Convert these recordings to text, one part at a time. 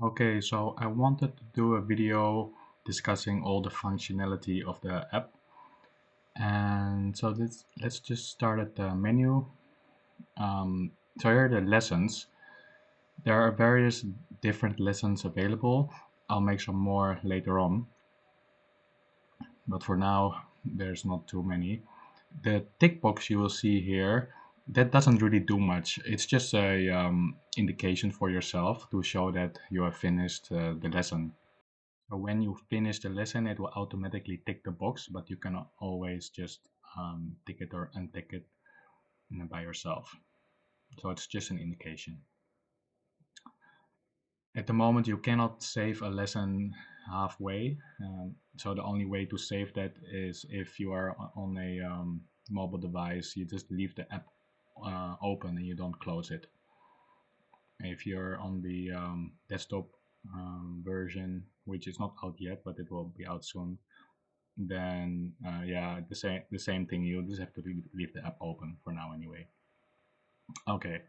Okay, so I wanted to do a video discussing all the functionality of the app. And so let's just start at the menu. So here are the lessons. There are various different lessons available. I'll make some more later on, but for now there's not too many. The tick box you will see here, that doesn't really do much. It's just a indication for yourself to show that you have finished the lesson. So when you finish the lesson, it will automatically tick the box, but you can always just tick it or untick it by yourself. So it's just an indication. At the moment, you cannot save a lesson halfway. So the only way to save that is if you are on a mobile device, you just leave the app open and you don't close it. If you're on the desktop version, which is not out yet, but it will be out soon, then yeah, the same thing. You just have to leave the app open for now anyway. Okay,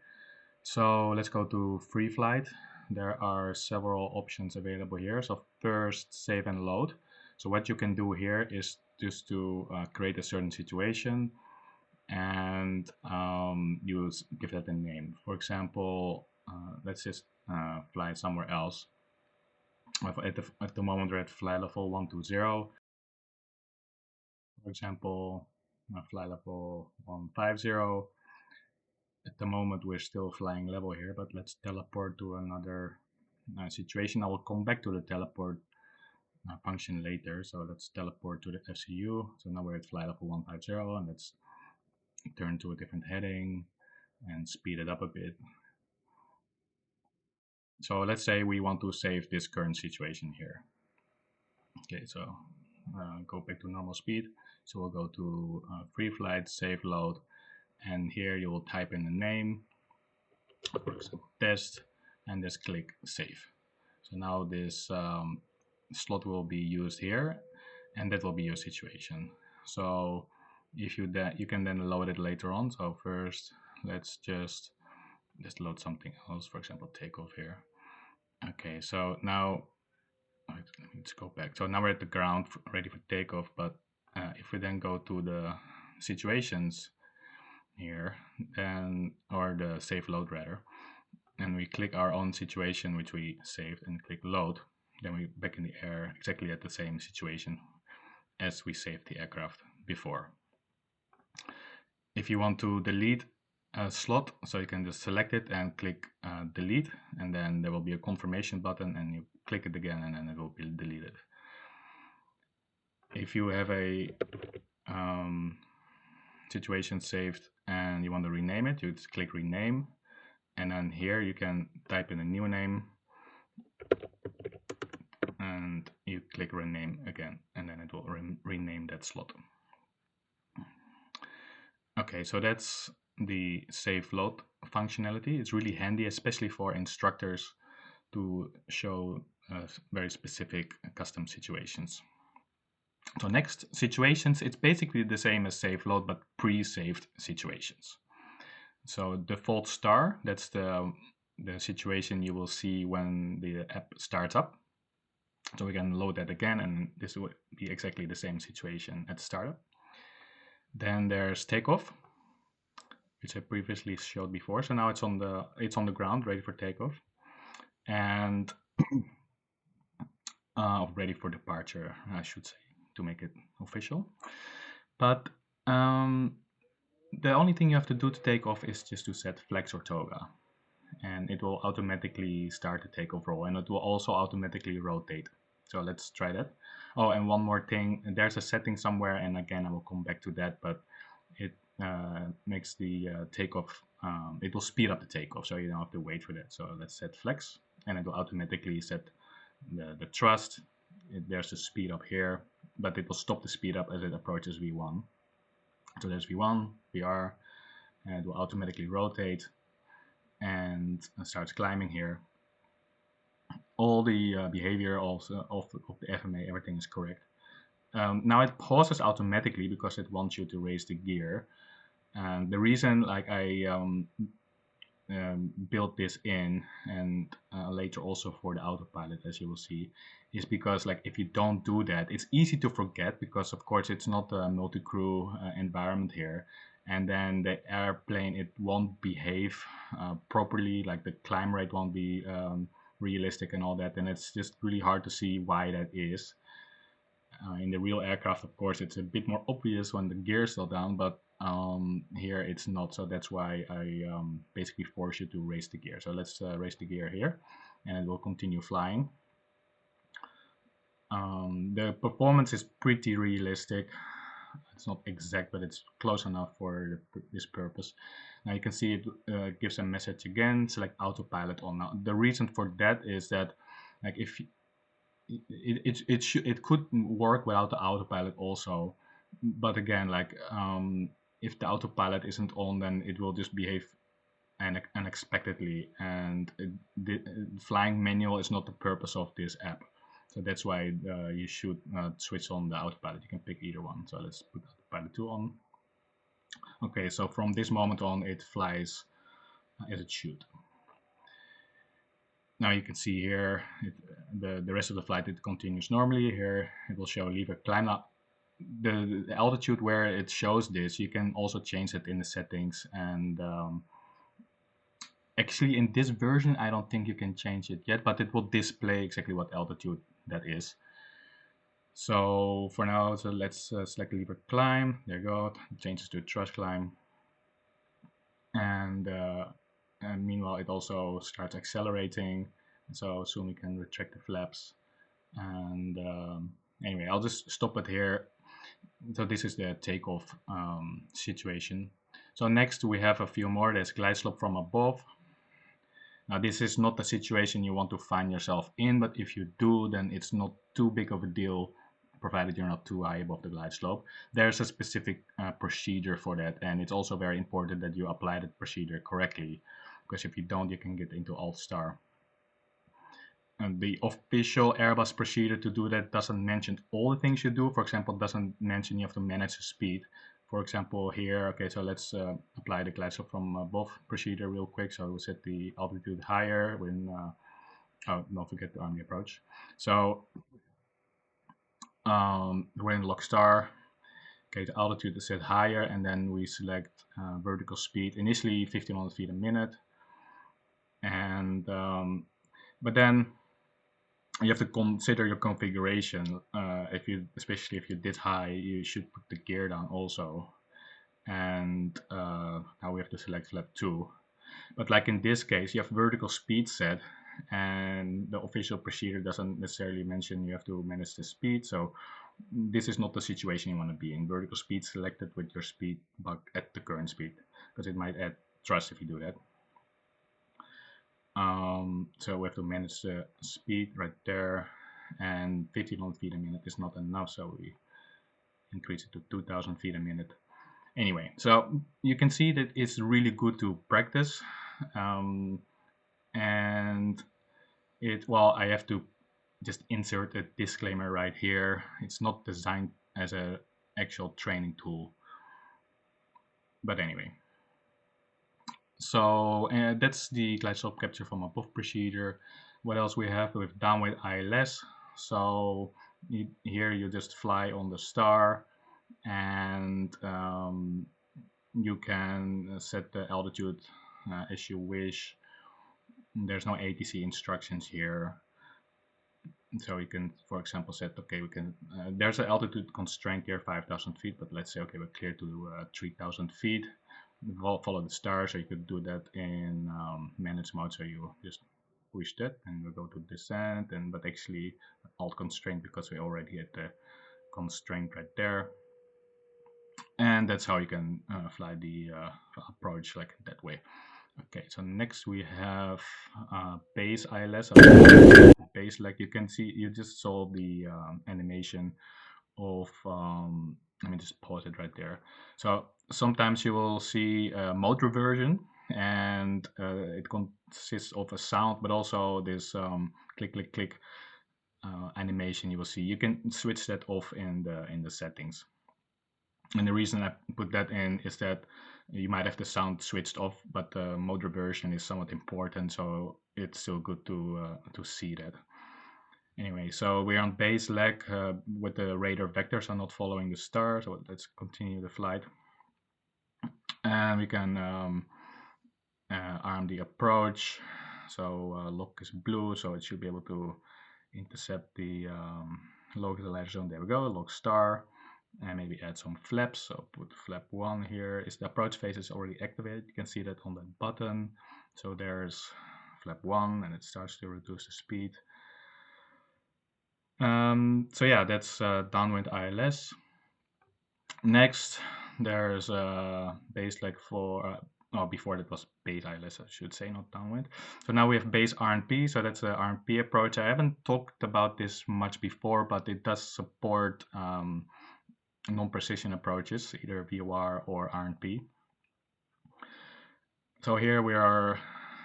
so let's go to free flight. There are several options available here. So first, save and load. So what you can do here is just to create a certain situation and you give that a name. For example, let's just fly somewhere else. At the moment we're at flight level 120. For example, flight level 150. At the moment we're still flying level here, but let's teleport to another situation. I will come back to the teleport function later. So let's teleport to the FCU. So now we're at flight level 150, and let's turn to a different heading and speed it up a bit. So let's say we want to save this current situation here. Okay, so go back to normal speed. So we'll go to free flight, save load, and here you will type in a name, for example test, and just click save. So now this slot will be used here, and that will be your situation. So if you can then load it later on. So first let's just load something else, for example Takeoff here. Okay, so now let's go back. So now we're at the ground ready for takeoff, but if we then go to the situations here, then, or the save load rather, and we click our own situation which we saved and click load, then we're back in the air exactly at the same situation as we saved the aircraft before. If you want to delete a slot, so you can just select it and click delete, and then there will be a confirmation button and you click it again and then it will be deleted. If you have a situation saved and you want to rename it, you just click rename, and then here you can type in a new name and you click rename again, and then it will rename that slot. Okay, so that's the save load functionality. It's really handy, especially for instructors, to show very specific custom situations. So next, situations, it's basically the same as save load, but pre-saved situations. So default star, that's the situation you will see when the app starts up. So we can load that again, and this will be exactly the same situation at startup. Then there's takeoff, which I previously showed before. So now it's on the ground, ready for takeoff, and ready for departure, I should say, to make it official. But the only thing you have to do to take off is just to set flex or toga, and it will automatically start the takeoff roll, and it will also automatically rotate. So let's try that. Oh, and one more thing, there's a setting somewhere, and again I will come back to that, but it makes the takeoff, it will speed up the takeoff, so you don't have to wait for that. So let's set flex, and it will automatically set the thrust. There's a speed up here, but it will stop the speed up as it approaches V1. So there's V1, VR, and it will automatically rotate and starts climbing here. All the behavior also of the FMA, everything is correct. Now it pauses automatically because it wants you to raise the gear. And the reason, like I built this in, and later also for the autopilot, as you will see, is because like if you don't do that, it's easy to forget because of course it's not a multi-crew environment here, and then the airplane, it won't behave properly, like the climb rate won't be realistic and all that, and it's just really hard to see why that is. In the real aircraft, of course, it's a bit more obvious when the gears slow down, but here it's not. So that's why I basically force you to raise the gear. So let's raise the gear here, and it will continue flying. The performance is pretty realistic. It's not exact, but it's close enough for this purpose. Now you can see it gives a message again, select autopilot on. Now the reason for that is that like if it could work without the autopilot also, but again, like if the autopilot isn't on, then it will just behave unexpectedly, and the flying manual is not the purpose of this app. So that's why you should switch on the autopilot. You can pick either one. So let's put autopilot 2 on. Okay, so from this moment on, it flies as it should. Now you can see here the rest of the flight, it continues normally. Here it will show leave a climb up. The altitude where it shows this, you can also change it in the settings, and actually in this version I don't think you can change it yet, but it will display exactly what altitude that is. So for now, so let's select lever climb. There you go. It changes to thrust climb, and meanwhile it also starts accelerating. So soon we can retract the flaps. And anyway, I'll just stop it here. So this is the takeoff situation. So next we have a few more. There's glide slope from above. Now this is not a situation you want to find yourself in, but if you do, then it's not too big of a deal, provided you're not too high above the glide slope. There's a specific procedure for that, and it's also very important that you apply that procedure correctly, because if you don't, you can get into alt star. And the official Airbus procedure to do that doesn't mention all the things you do. For example, doesn't mention you have to manage the speed. For example, here, okay, so let's apply the glide slope from above procedure real quick. So we'll set the altitude higher when, oh, don't forget the army approach. So we're in lock star. Okay, the altitude is set higher, and then we select vertical speed, initially 1500 feet a minute. And, but then you have to consider your configuration. Especially if you did high, you should put the gear down also. And now we have to select flap 2. But like in this case, you have vertical speed set, and the official procedure doesn't necessarily mention you have to manage the speed. So this is not the situation you want to be in. Vertical speed selected with your speed bug at the current speed, because it might add thrust if you do that. So we have to manage the speed right there, and 1500 feet a minute is not enough, so we increase it to 2000 feet a minute. Anyway, so you can see that it's really good to practice, and I have to just insert a disclaimer right here. It's not designed as an actual training tool, but anyway. So that's the glide slope capture from above procedure. What else we have? We have downwind ILS. So here you just fly on the star, and you can set the altitude as you wish. There's no ATC instructions here. So you can, for example, set, okay, we can, there's an altitude constraint here, 5,000 feet, but let's say, okay, we're clear to 3,000 feet. Follow the star, so you could do that in manage mode, so you just push that and we go to descent, and but actually alt constraint because we already had the constraint right there, and that's how you can fly the approach like that way. Okay, so next we have base ILS. Base, like you can see, you just saw the animation of let me just pause it right there. So sometimes you will see a mode reversion, and it consists of a sound, but also this click click click animation you will see. You can switch that off in the settings, and the reason I put that in is that You might have the sound switched off, but the mode reversion is somewhat important, so it's still good to see that. Anyway, so we're on base leg with the radar vectors are not following the star, so let's continue the flight. And we can arm the approach. So lock is blue, so it should be able to intercept the localizer zone. There we go, lock star. And maybe add some flaps. So put flap 1 here. Is the approach phase is already activated. You can see that on the button. So there's flap 1 and it starts to reduce the speed. So yeah, that's downwind ILS. Next, there's base leg for, before that was base ILS, I should say, not downwind. So now we have base RNP, so that's the RNP approach. I haven't talked about this much before, but it does support non-precision approaches, either VOR or RNP. So here we are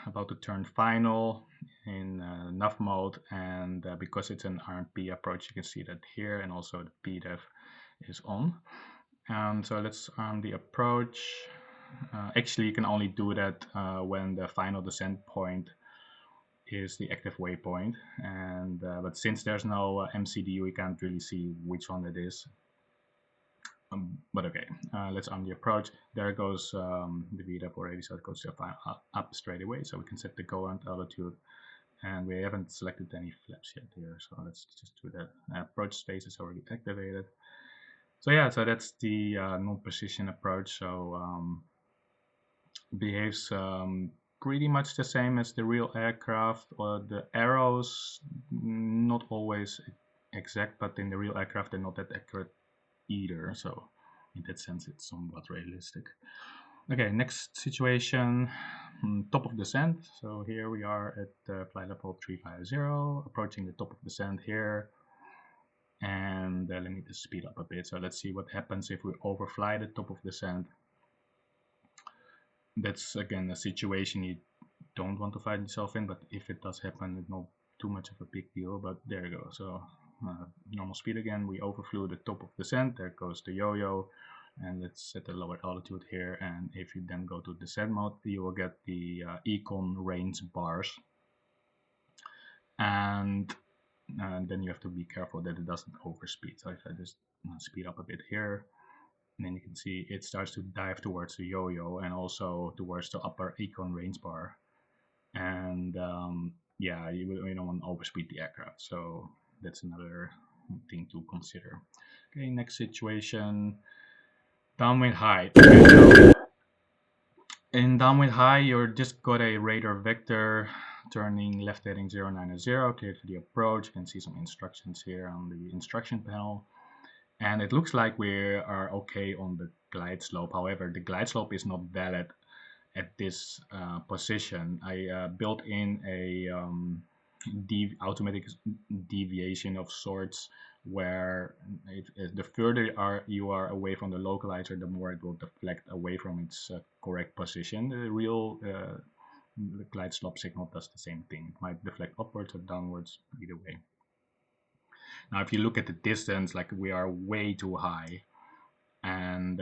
about to turn final in nav mode, and because it's an RNP approach, you can see that here, and also the PDEV is on. And so let's arm the approach. Actually, you can only do that when the final descent point is the active waypoint, and but since there's no MCD, we can't really see which one it is. But okay, let's arm the approach. There goes the VDAP already, so it goes to up straight away. So we can set the go-around altitude, and we haven't selected any flaps yet here. So let's just do that. Approach space is already activated. So yeah, so that's the non-precision approach. So behaves pretty much the same as the real aircraft, or the arrows not always exact, but in the real aircraft they're not that accurate either, so in that sense it's somewhat realistic. Okay, next situation, top of descent. So here we are at flight level 350, approaching the top of descent here, and let me just speed up a bit. So let's see what happens if we overfly the top of descent. That's again a situation you don't want to find yourself in, but if it does happen, it's not too much of a big deal. But there you go. So normal speed again, we overflew the top of descent, there goes the yo-yo, and let's set the lower altitude here, and if you then go to descent mode, you will get the econ range bars, and then you have to be careful that it doesn't overspeed. So if I just speed up a bit here, and then you can see it starts to dive towards the yo-yo and also towards the upper econ range bar, and yeah, you don't want to overspeed the aircraft, so that's another thing to consider. Okay, next situation, downwind high. Okay, so in downwind high, you're just got a radar vector turning left heading 090, cleared for the approach. You can see some instructions here on the instruction panel, and it looks like we are okay on the glide slope. However, the glide slope is not valid at this position. I built in a automatic deviation of sorts, where if the further you are away from the localizer, the more it will deflect away from its correct position. The real the glide slope signal does the same thing. It might deflect upwards or downwards, either way. Now, if you look at the distance, like we are way too high, and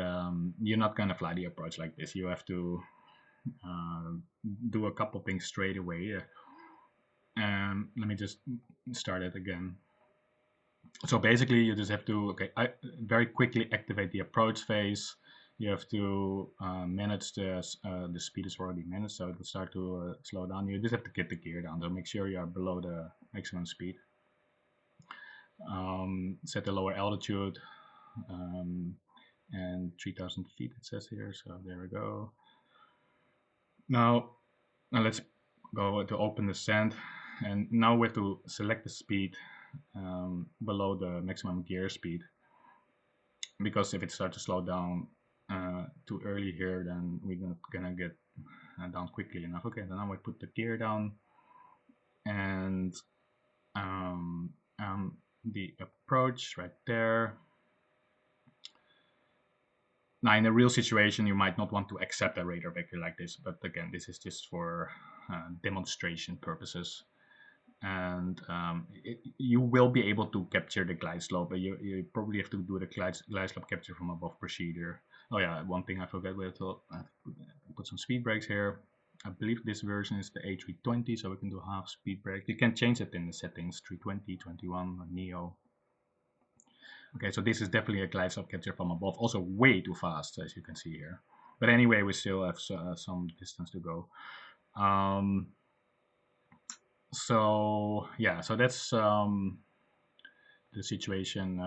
you're not gonna fly the approach like this. You have to do a couple things straight away. Let me just start it again. So basically, you just have to very quickly activate the approach phase. You have to manage the speed is already managed, so it will start to slow down. You just have to get the gear down, so make sure you are below the maximum speed. Set the lower altitude, and 3,000 feet it says here, so there we go. Now let's go to open descent, and now we have to select the speed below the maximum gear speed, because if it starts to slow down too early here, then we're not gonna get down quickly enough. Okay, then now we put the gear down, and the approach right there. Now, in a real situation, you might not want to accept a radar vector like this, but again, this is just for demonstration purposes. and you will be able to capture the glide slope, but you probably have to do the glide slope capture from above procedure. Oh yeah, one thing I forgot, we have to put some speed brakes here. I believe this version is the A320, so we can do half speed brake. You can change it in the settings, 320, 21, Neo. Okay, so this is definitely a glide slope capture from above, also way too fast, as you can see here. But anyway, we still have some distance to go. So yeah, so that's the situation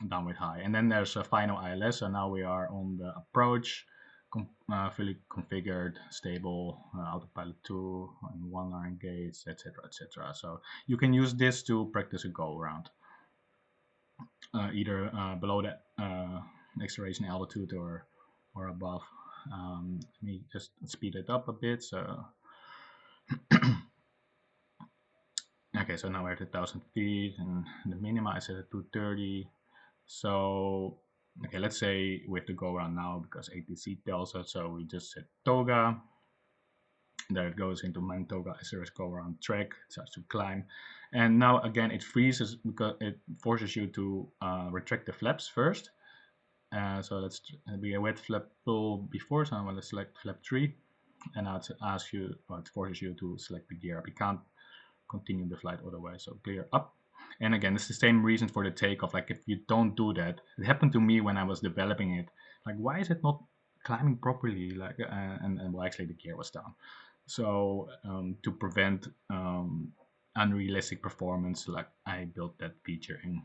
down with high. And then there's a final ILS, so now we are on the approach, fully configured, stable, autopilot 2 and 1 are engaged, etc., etc. So you can use this to practice a go around, either below the acceleration altitude or above. Let me just speed it up a bit. So okay, so now we're at 1,000 feet, and the minima is at 230. So, okay, let's say we have to go around now because ATC tells us. So we just set toga. There it goes into main toga as there is go around track. It starts to climb. And now again, it freezes because it forces you to retract the flaps first. So let's be a wet flap pull before. So I'm going to select flap 3. And now it asks you, well, it forces you to select the gear up. You can't continue the flight otherwise. So clear up. And again, it's the same reason for the takeoff. Like if you don't do that, it happened to me when I was developing it. Like, why is it not climbing properly? Like, and well, actually the gear was down. So to prevent unrealistic performance, like I built that feature in.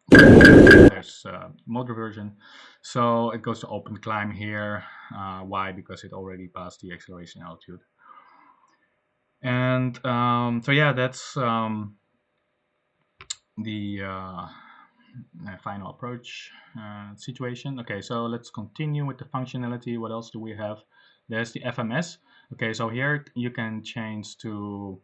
There's motor version. So it goes to open climb here. Why? Because it already passed the acceleration altitude. And so yeah, that's the final approach situation. Okay, so let's continue with the functionality. What else do we have? There's the FMS. Okay, so here you can change to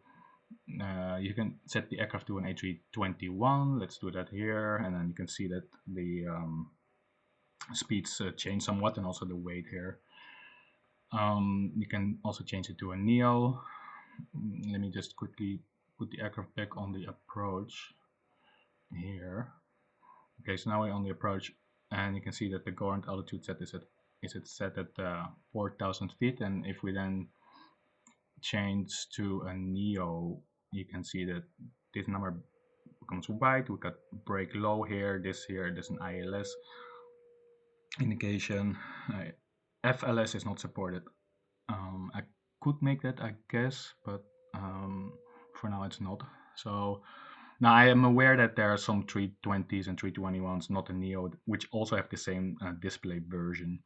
you can set the aircraft to an A321. Let's do that here, and then you can see that the speeds change somewhat, and also the weight here. You can also change it to a Neo. Let me just quickly put the aircraft back on the approach here. Okay, so now we're on the approach, and you can see that the current altitude set is set at 4,000 feet, and if we then change to a Neo, you can see that this number becomes white. We got brake low here. This here, there's an ILS indication. FLS is not supported. I could make that, I guess, but for now it's not. So now I am aware that there are some 320s and 321s, not a Neo, which also have the same display version.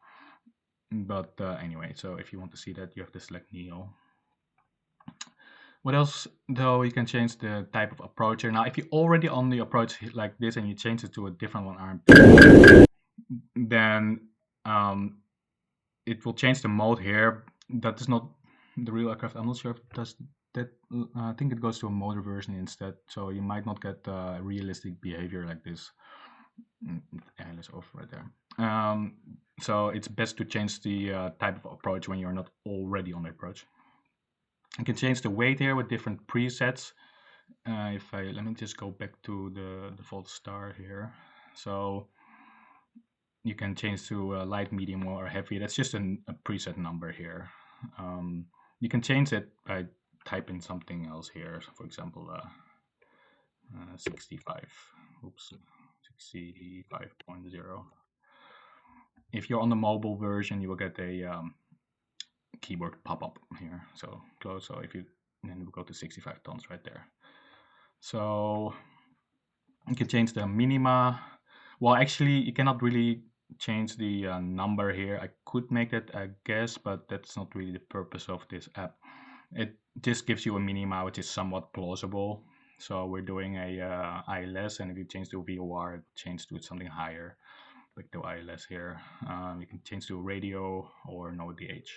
But anyway, so if you want to see that, you have to select Neo. What else, though? You can change the type of approacher. Now, if you're already on the approach like this and you change it to a different one, RMP, then it will change the mode here. That is not the real aircraft. I'm not sure if it does that. I think it goes to a motor version instead, so you might not get realistic behavior like this. Let's off right there. So it's best to change the type of approach when you're not already on the approach. You can change the weight here with different presets. Let me just go back to the default star here. So you can change to light, medium, or heavy. That's just a preset number here. You can change it by typing something else here. So for example, 65. Oops, 65.0. If you're on the mobile version, you will get a keyboard pop-up here. So close. So if you then we go to 65 tons right there. So you can change the minima. Well, actually, you cannot really change the number here. I could make it, I guess, but that's not really the purpose of this app. It just gives you a minima, which is somewhat plausible. So we're doing a ILS, and if you change to VOR, it changes to something higher, like the ILS here. You can change to radio or no DH.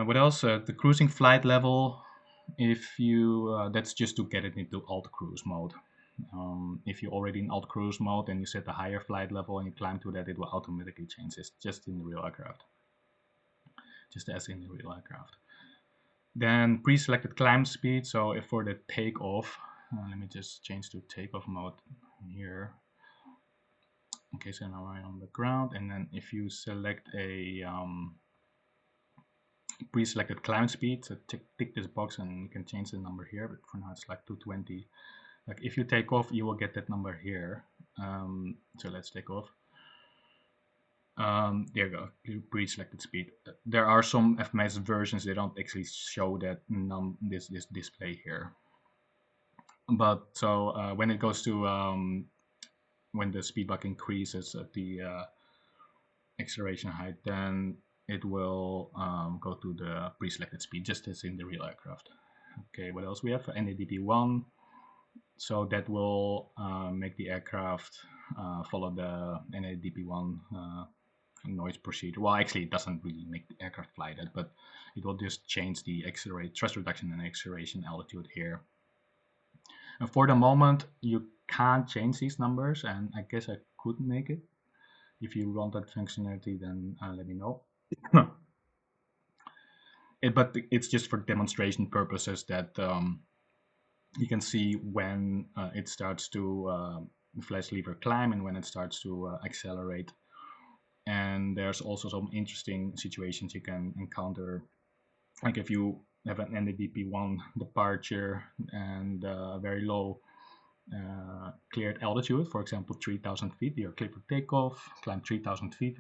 What else? The cruising flight level. If you that's just to get it into alt cruise mode. If you're already in alt cruise mode and you set a higher flight level and you climb to that, it will automatically change. It's just in the real aircraft, just as in the real aircraft. Then pre-selected climb speed. So if for the takeoff, let me just change to takeoff mode here. Okay, so now I'm on the ground, and then if you select a pre-selected climb speed, so tick this box and you can change the number here, but for now it's like 220. Like if you take off, you will get that number here. So let's take off. There you go, pre-selected speed. There are some FMS versions that don't actually show that this display here. But so when it goes to when the speed buck increases at the acceleration height, then it will go to the pre-selected speed, just as in the real aircraft. Okay, what else we have? NADP1. So that will make the aircraft follow the NADP1 noise procedure. Well, actually, it doesn't really make the aircraft fly that, but it will just change the thrust reduction and acceleration altitude here. And for the moment, you can't change these numbers, and I guess I could make it. If you want that functionality, then let me know. But it's just for demonstration purposes that you can see when it starts to flash lever climb and when it starts to accelerate. And there's also some interesting situations you can encounter, like if you have an NADP1 departure and very low cleared altitude, for example 3,000 feet, you're clear for takeoff, climb 3,000 feet,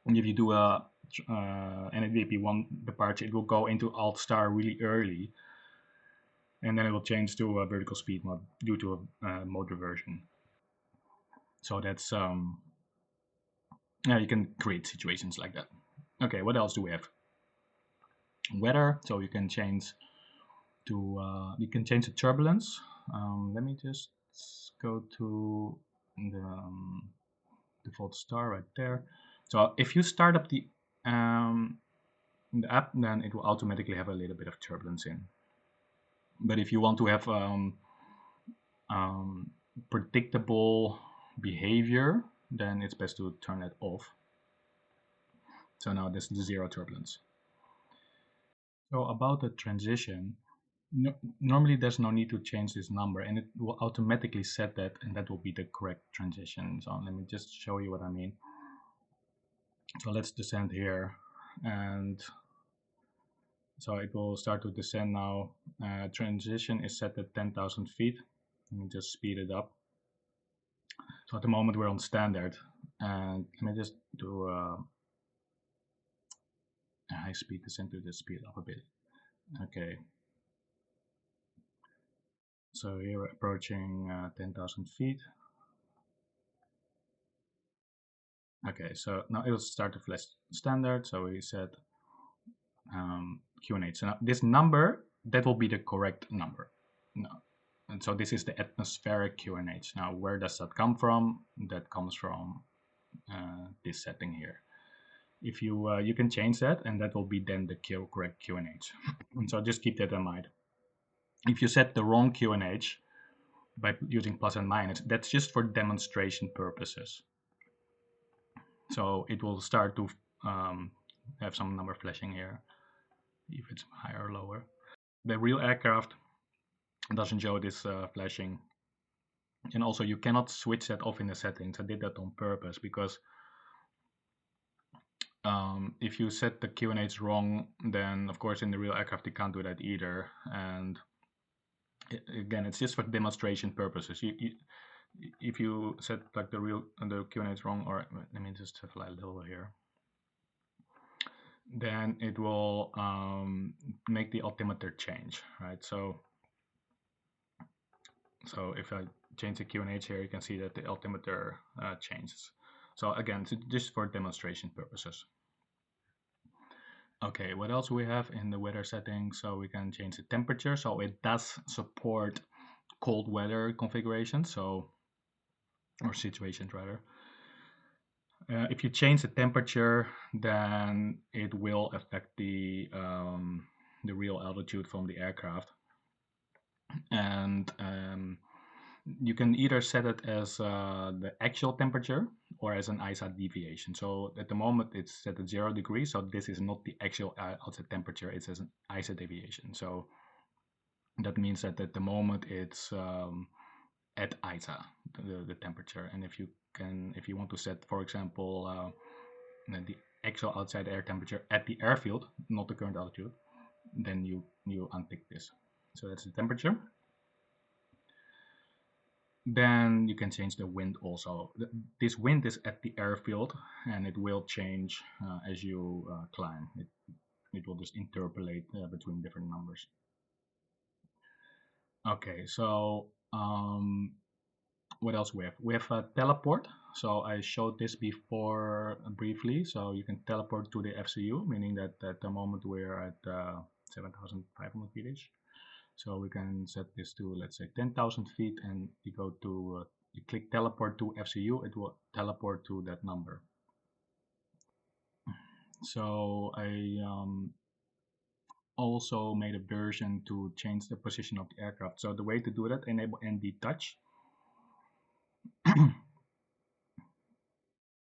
and if you do a NADP1 departure, it will go into alt star really early, and then it will change to a vertical speed mode due to a mode reversion. So that's yeah, you can create situations like that. Okay, what else do we have? Weather. So you can change to the turbulence. Let me just go to the default star right there. So if you start up the app, then it will automatically have a little bit of turbulence in. But if you want to have predictable behavior, then it's best to turn that off. So now this is the zero turbulence. So about the transition, normally there's no need to change this number, and it will automatically set that, and that will be the correct transition. So let me just show you what I mean. So let's descend here, and so it will start to descend now. Transition is set at 10,000 feet. Let me just speed it up. So at the moment we're on standard, and let me just do a high speed descent to just speed up a bit. Okay. So here we're approaching 10,000 feet. Okay, so now it will start to flash standard. So we set QNH. So now this number, that will be the correct number. No. And so this is the atmospheric QNH. Now, where does that come from? That comes from this setting here. If you you can change that, and that will be then the correct QNH. So just keep that in mind. If you set the wrong QNH by using plus and minus, that's just for demonstration purposes. So it will start to have some number flashing here, if it's higher or lower. The real aircraft doesn't show this flashing. And also you cannot switch that off in the settings. I did that on purpose because if you set the QNH wrong, then of course in the real aircraft you can't do that either. And again, it's just for demonstration purposes. If you set like the QNH wrong, or let me just fly a little here, then it will make the altimeter change, right? So if I change the QNH here, you can see that the altimeter changes. So again, just for demonstration purposes. Okay, what else we have in the weather settings? So we can change the temperature. So it does support cold weather configuration, or situations rather. If you change the temperature, then it will affect the real altitude from the aircraft. And you can either set it as the actual temperature or as an ISA deviation. So at the moment it's set at 0 degrees, so this is not the actual outside temperature, it's as an ISA deviation. So that means that at the moment it's at ISA, the temperature. And if you want to set, for example, the actual outside air temperature at the airfield, not the current altitude, then you untick this. So that's the temperature. Then you can change the wind also. This wind is at the airfield, and it will change as you climb. It will just interpolate between different numbers. Okay, so what else we have? We have a teleport. So I showed this before briefly. So you can teleport to the FCU, meaning that at the moment we're at 7,500 feet. So we can set this to, let's say, 10,000 feet, and you go to, you click teleport to FCU, it will teleport to that number. So I also made a version to change the position of the aircraft. So the way to do that, enable ND touch.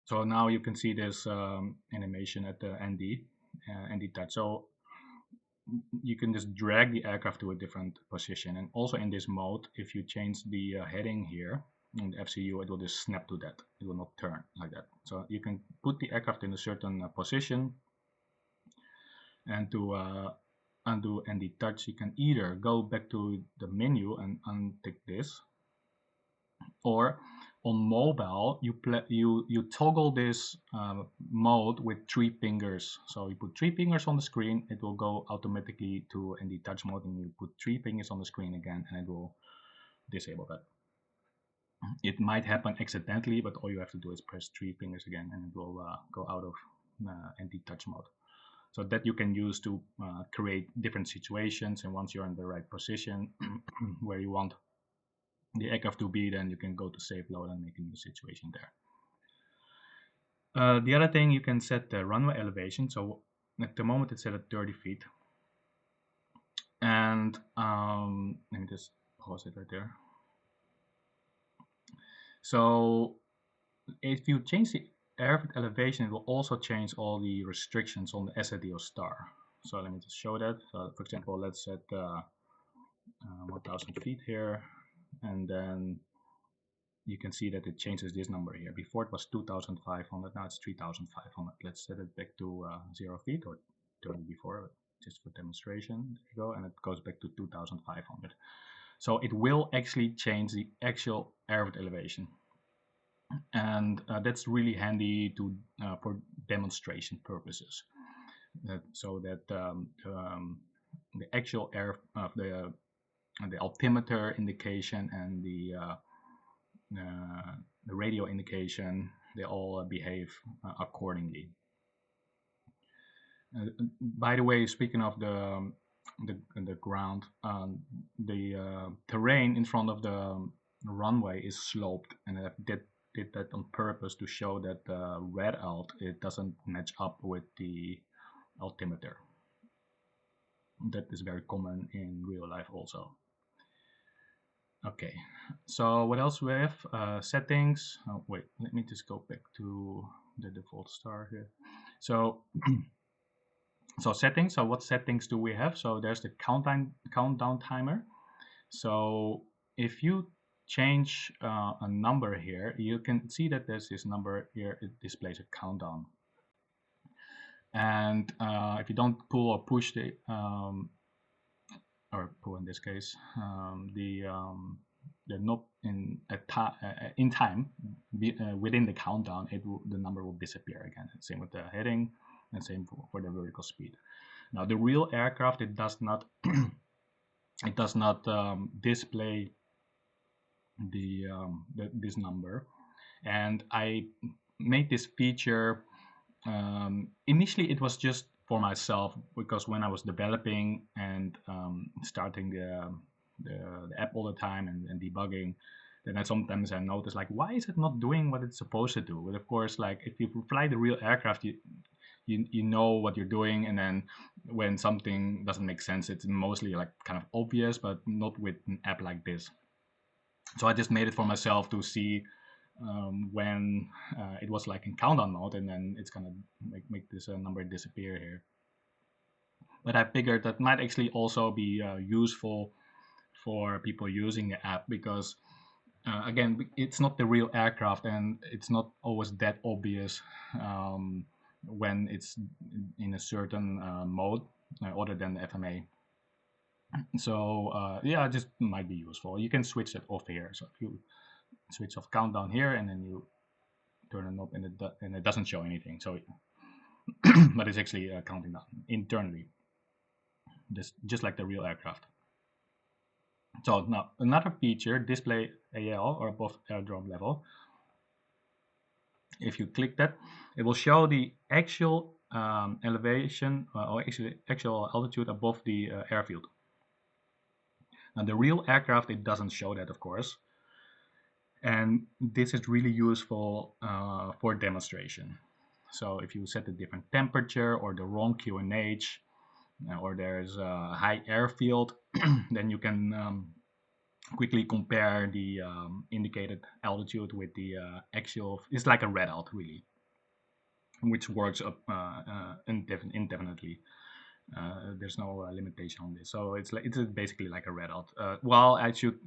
So now you can see this animation at the ND touch. So you can just drag the aircraft to a different position. And also in this mode, if you change the heading here in the FCU, it will just snap to that. It will not turn like that. So you can put the aircraft in a certain position. And to undo ND touch, you can either go back to the menu and untick this, or on mobile you toggle this mode with 3 fingers. So you put 3 fingers on the screen, it will go automatically to ND touch mode, and you put 3 fingers on the screen again, and it will disable that. It might happen accidentally, but all you have to do is press 3 fingers again, and it will go out of ND touch mode. So that you can use to create different situations, and once you're in the right position where you want the aircraft to be, then you can go to save load and make a new situation there. The other thing, you can set the runway elevation. So at the moment it's set at 30 feet. And let me just pause it right there. So if you change the airfield elevation, it will also change all the restrictions on the SIDO star. So let me just show that. So for example, let's set 1,000 feet here, and then you can see that it changes this number here. Before it was 2,500, now it's 3,500. Let's set it back to 0 feet, or 30 before, just for demonstration. There you go, and it goes back to 2,500. So it will actually change the actual airfield elevation. And that's really handy to for demonstration purposes. So that the actual air of the altimeter indication and the radio indication, they all behave accordingly. By the way, speaking of the ground, the terrain in front of the runway is sloped, and I did that on purpose to show that the red alt, it doesn't match up with the altimeter. That is very common in real life also. Okay, so what else we have? Settings. Oh, wait, let me just go back to the default star here. So, so settings. So what settings do we have? So there's the countdown timer. So if you change a number here, you can see that there's this number here. It displays a countdown. And if you don't pull or push the or pull in this case, the knob in time within the countdown, the number will disappear again. Same with the heading, and same for the vertical speed. Now the real aircraft, it does not display this number, and I made this feature. Initially, it was just for myself, because when I was developing and starting the app all the time and debugging, then sometimes I notice, like, why is it not doing what it's supposed to do? But of course, like, if you fly the real aircraft, you know what you're doing, and then when something doesn't make sense, it's mostly like kind of obvious, but not with an app like this. So I just made it for myself to see when it was like in countdown mode, and then it's gonna make this number disappear here. But I figured that might actually also be useful for people using the app, because again, it's not the real aircraft, and it's not always that obvious when it's in a certain mode other than the FMA. So yeah, it just might be useful. You can switch it off here. So if you switch off countdown here, and then you turn it up, and it doesn't show anything. So, but it's actually counting down internally, just like the real aircraft. So now another feature, display AL or above airdrome level. If you click that, it will show the actual elevation or actual altitude above the airfield. Now the real aircraft, it doesn't show that, of course. And this is really useful for demonstration. So if you set a different temperature or the wrong QNH, or there's a high airfield, then you can quickly compare the indicated altitude with the actual. It's like a readout, really, which works up indefinitely. There's no limitation on this, so it's basically like a readout. Well, I should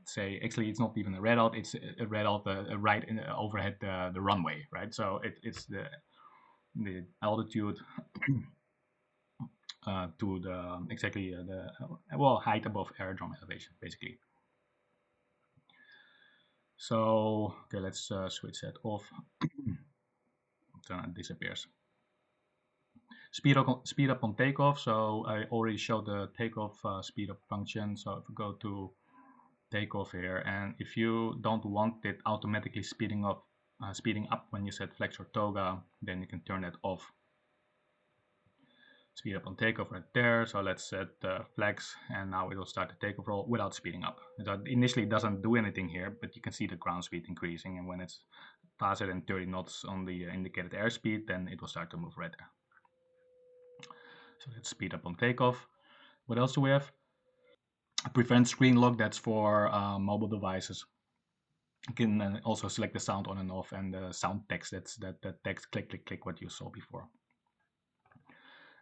say actually it's not even a readout. It's a readout right overhead the runway, right? So it's the altitude to the exactly the height above airdrome elevation, basically. So okay, let's switch that off. So it disappears. Speed up on takeoff. So I already showed the takeoff speed up function. So if we go to takeoff here, and if you don't want it automatically speeding up when you set flex or toga, then you can turn that off. Speed up on takeoff right there. So let's set flex, and now it will start the takeoff roll without speeding up. So initially it doesn't do anything here, but you can see the ground speed increasing, and when it's faster than 30 knots on the indicated airspeed, then it will start to move right there. So let's speed up on takeoff. What else do we have? Prevent screen lock. That's for mobile devices. You can also select the sound on and off, and the sound text. That's that text click click click what you saw before,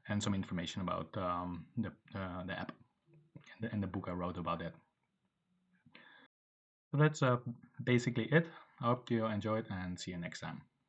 and some information about the app and the book I wrote about that. So that's basically it. I hope you enjoyed, and see you next time.